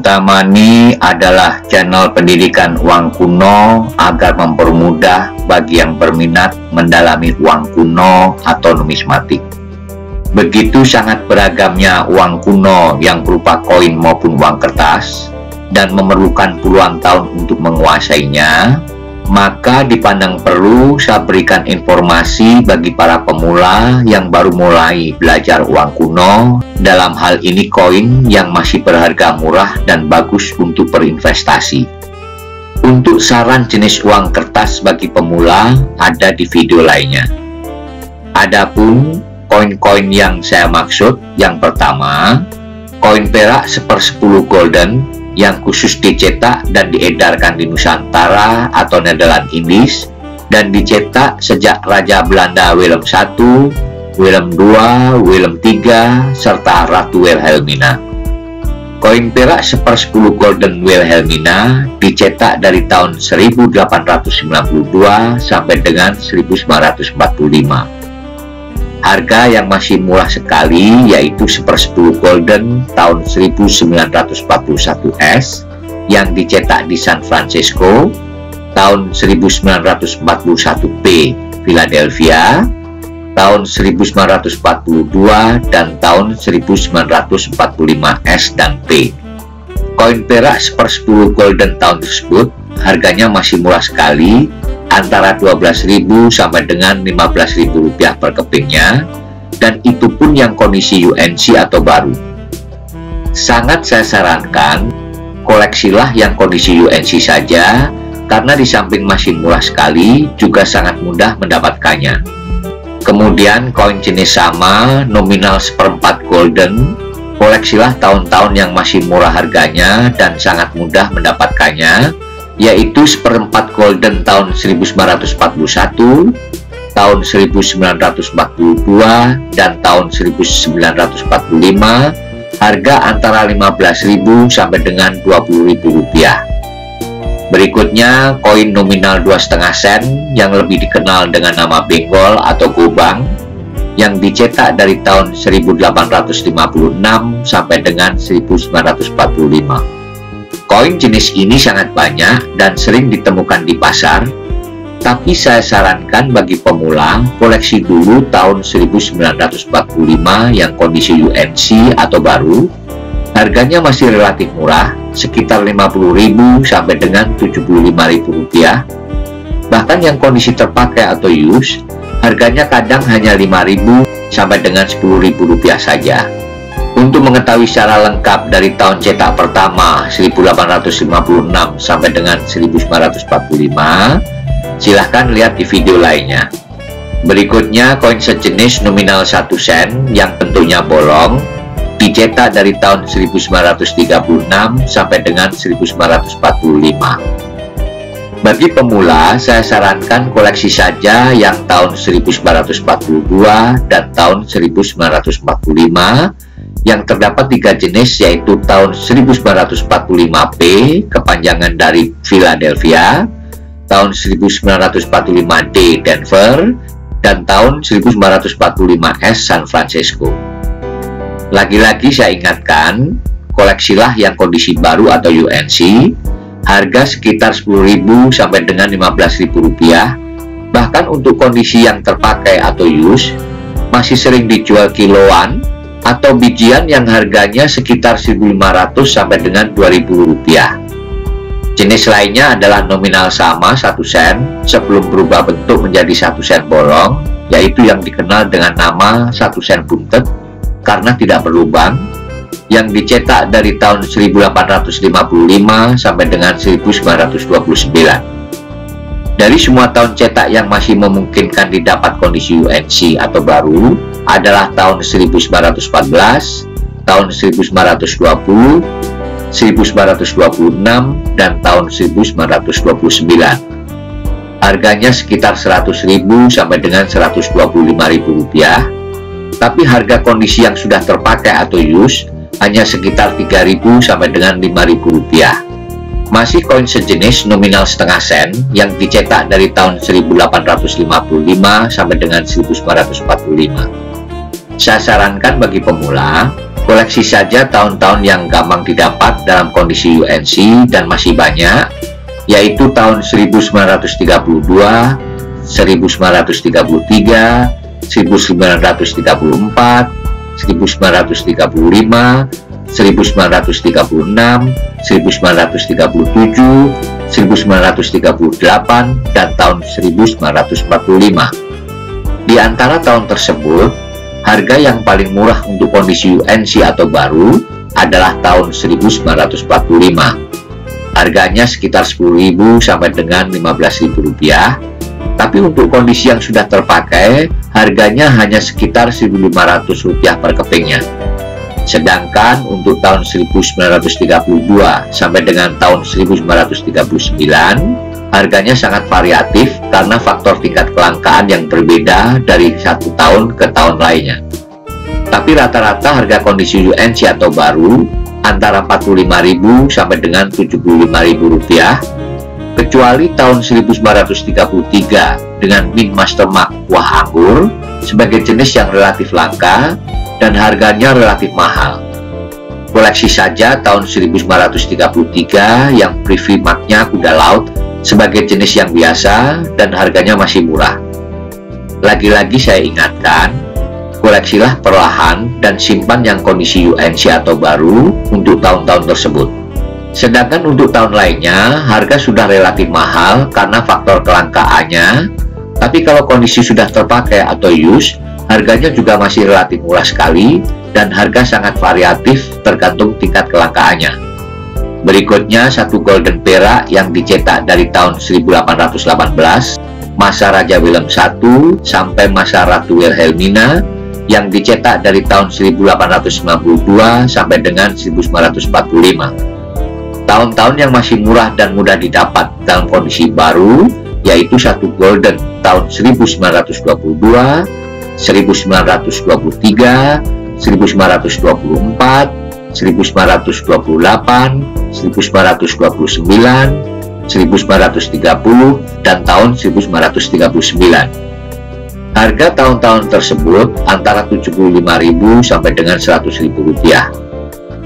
Manta Money adalah channel pendidikan uang kuno agar mempermudah bagi yang berminat mendalami uang kuno atau numismatik. Begitu sangat beragamnya uang kuno yang berupa koin maupun uang kertas dan memerlukan puluhan tahun untuk menguasainya, maka dipandang perlu saya berikan informasi bagi para pemula yang baru mulai belajar uang kuno, dalam hal ini koin yang masih berharga murah dan bagus untuk berinvestasi. Untuk saran jenis uang kertas bagi pemula ada di video lainnya. Adapun koin-koin yang saya maksud, yang pertama, koin perak 1/10 golden yang khusus dicetak dan diedarkan di Nusantara atau Nederland Indies dan dicetak sejak Raja Belanda Willem I, Willem II, Willem III, serta Ratu Wilhelmina. Koin perak 1/10 golden Wilhelmina dicetak dari tahun 1892 sampai dengan 1945. Harga yang masih murah sekali yaitu 1/10 golden tahun 1941S yang dicetak di San Francisco, tahun 1941P Philadelphia, tahun 1942 dan tahun 1945S dan P. Koin perak 1/10 golden tahun tersebut harganya masih murah sekali, antara 12.000 sampai dengan 15.000 rupiah per kepingnya, dan itu pun yang kondisi UNC atau baru. Sangat saya sarankan koleksilah yang kondisi UNC saja, karena di samping masih murah sekali juga sangat mudah mendapatkannya. Kemudian koin jenis sama nominal 1/4 golden, koleksilah tahun-tahun yang masih murah harganya dan sangat mudah mendapatkannya, yaitu 1/4 golden tahun 1941, tahun 1942 dan tahun 1945, harga antara 15.000 sampai dengan 20.000 rupiah. Berikutnya koin nominal 2,5 sen yang lebih dikenal dengan nama Benggol atau Gobang yang dicetak dari tahun 1856 sampai dengan 1945. Koin jenis ini sangat banyak dan sering ditemukan di pasar, tapi saya sarankan bagi pemula koleksi dulu tahun 1945 yang kondisi UNC atau baru. Harganya masih relatif murah, sekitar 50.000 sampai dengan 75.000 rupiah. Bahkan yang kondisi terpakai atau used, harganya kadang hanya 5.000 sampai dengan 10.000 rupiah saja. Untuk mengetahui secara lengkap dari tahun cetak pertama 1856 sampai dengan 1945, silahkan lihat di video lainnya. Berikutnya koin sejenis nominal 1 sen yang bentuknya bolong, dicetak dari tahun 1936 sampai dengan 1945. Bagi pemula, saya sarankan koleksi saja yang tahun 1942 dan tahun 1945, yang terdapat 3 jenis yaitu tahun 1945P kepanjangan dari Philadelphia, tahun 1945D Denver, dan tahun 1945S San Francisco. Lagi-lagi saya ingatkan, koleksilah yang kondisi baru atau UNC, harga sekitar 10.000 sampai dengan 15.000 rupiah. Bahkan untuk kondisi yang terpakai atau used, masih sering dijual kiloan atau bijian yang harganya sekitar 1.500 sampai dengan 2.000 rupiah. Jenis lainnya adalah nominal sama 1 sen sebelum berubah bentuk menjadi 1 sen bolong, yaitu yang dikenal dengan nama 1 sen buntet karena tidak berlubang, yang dicetak dari tahun 1855 sampai dengan 1929. Dari semua tahun cetak yang masih memungkinkan didapat kondisi UNC atau baru adalah tahun 1914, tahun 1920, 1926, dan tahun 1929. Harganya sekitar 100.000 sampai dengan 125.000 rupiah, tapi harga kondisi yang sudah terpakai atau used hanya sekitar 3.000 sampai dengan 5.000 rupiah. Masih koin sejenis nominal setengah sen yang dicetak dari tahun 1855 sampai dengan 1945. Saya sarankan bagi pemula Koleksi saja tahun-tahun yang gampang didapat dalam kondisi UNC dan masih banyak, yaitu tahun 1932, 1933, 1934, 1935, 1936, 1937, 1938, dan tahun 1945. Di antara tahun tersebut, harga yang paling murah untuk kondisi UNC atau baru adalah tahun 1945. Harganya sekitar 10.000 sampai dengan 15.000 rupiah. Tapi untuk kondisi yang sudah terpakai, harganya hanya sekitar 1.500 rupiah per kepingnya. Sedangkan untuk tahun 1932 sampai dengan tahun 1939, harganya sangat variatif karena faktor tingkat kelangkaan yang berbeda dari satu tahun ke tahun lainnya. Tapi rata-rata harga kondisi UNC atau baru antara 45.000 sampai dengan 75.000 rupiah, kecuali tahun 1933 dengan Mint Master Mark buah anggur sebagai jenis yang relatif langka dan harganya relatif mahal. Koleksi saja tahun 1933 yang Privy Mark-nya kuda laut sebagai jenis yang biasa dan harganya masih murah. Lagi-lagi saya ingatkan, koleksilah perlahan dan simpan yang kondisi UNC atau baru untuk tahun-tahun tersebut. Sedangkan untuk tahun lainnya, harga sudah relatif mahal karena faktor kelangkaannya, tapi kalau kondisi sudah terpakai atau used, harganya juga masih relatif murah sekali dan harga sangat variatif tergantung tingkat kelangkaannya. Berikutnya satu golden perak yang dicetak dari tahun 1818, masa Raja Willem I sampai masa Ratu Wilhelmina yang dicetak dari tahun 1892 sampai dengan 1945. Tahun-tahun yang masih murah dan mudah didapat dalam kondisi baru yaitu satu golden tahun 1922, 1923, 1924, 1928, 1929, 1930, dan tahun 1939. Harga tahun-tahun tersebut antara 75.000 sampai dengan 100.000 rupiah.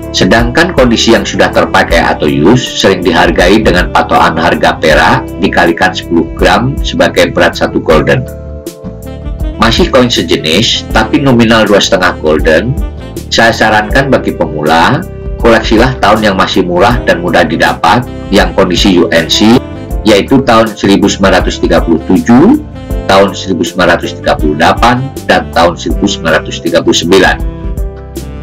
Sedangkan kondisi yang sudah terpakai atau used sering dihargai dengan patokan harga perak dikalikan 10 gram sebagai berat satu golden. Masih koin sejenis, tapi nominal 2,5 golden, saya sarankan bagi pemula, koleksilah tahun yang masih murah dan mudah didapat, yang kondisi UNC, yaitu tahun 1937, tahun 1938, dan tahun 1939.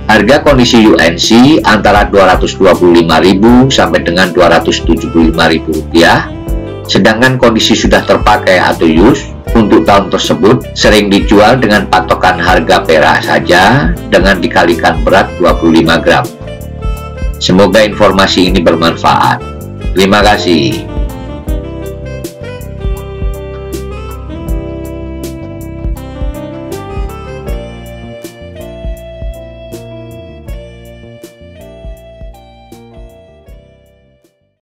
Harga kondisi UNC antara 225.000 sampai dengan 275.000 rupiah, sedangkan kondisi sudah terpakai atau used untuk tahun tersebut sering dijual dengan patokan harga perak saja dengan dikalikan berat 25 gram. Semoga informasi ini bermanfaat. Terima kasih.